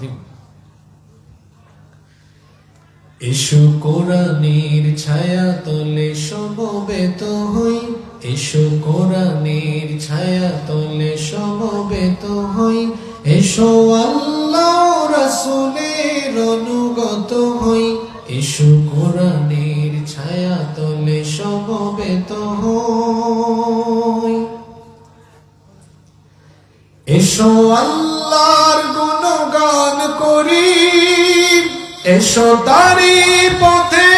আযীম। এসো কোরআনের ছায়া তলে সমবেত হই, এসো কোরআনের ছায়া তলে সমবেত হই, এসো আল্লাহ রাসূলের অনুগত হই, এসো কোরআনের ছায়া তলে সমবেত হই। এসো আল্লাহর গুণগান করি, এসো তারি পথে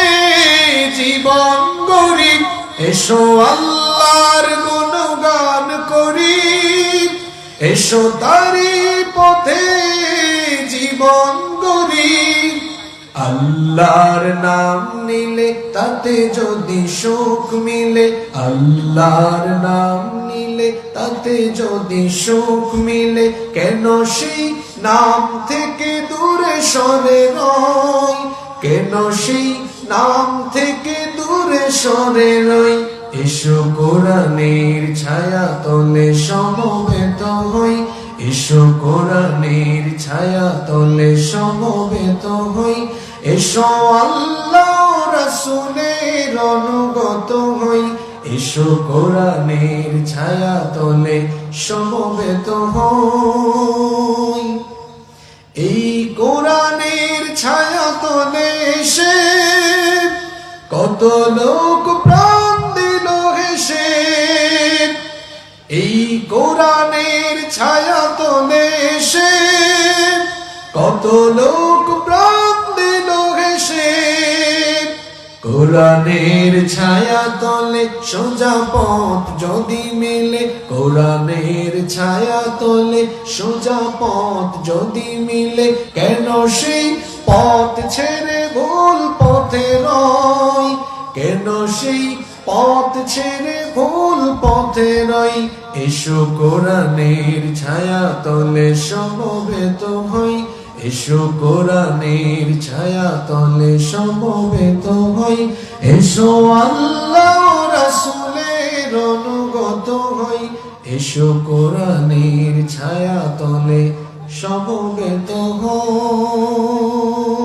জীবন গড়ি, এসো আল্লাহর গুণগান করি, এসো তারি পথে জীবন গড়ি। আল্লাহর নাম নিলে তাতে যদি সুখ মিলে, আল্লাহর নাম নিলে তাতে যদি সুখ মিলে, কেন সেই নাম থেকে দূরে সরে রই, কেন সেই নাম থেকে দূরে সরে রই। এসো কোরআনের ছায়া তলে সমবেত হই, এসো কোরআনের ছায়া তলে সমবেত হই, এসো আল্লাহ রাসূলের অনুগত হই, এসো কোরআনের ছায়া তলে সমবেত হই। এই কোরআনের ছায়া তলে এসে কত লোক প্রাণ দিল হেসে, এই কোরআনের ছায়া তলে এসে কত লোক প্রাণ দিল হেসে। কোরআনের ছায়া তলে সোজা পথ যদি মিলে, কোরআনের ছায়া তলে সোজা পথ যদি মিলে, কেন সেই পথ ছেড়ে ভুল পথে রই, কেন সেই পথ ছেড়ে ভুল পথে রই। এসো কোরআনের ছায়া তলে সমবেত হই, এসো কোরআনের ছায়া তলে সমবেত হই, এসো আল্লাহ রাসূলের অনুগত হই, এসো কোরআনের ছায়া তলে সমবেত হই।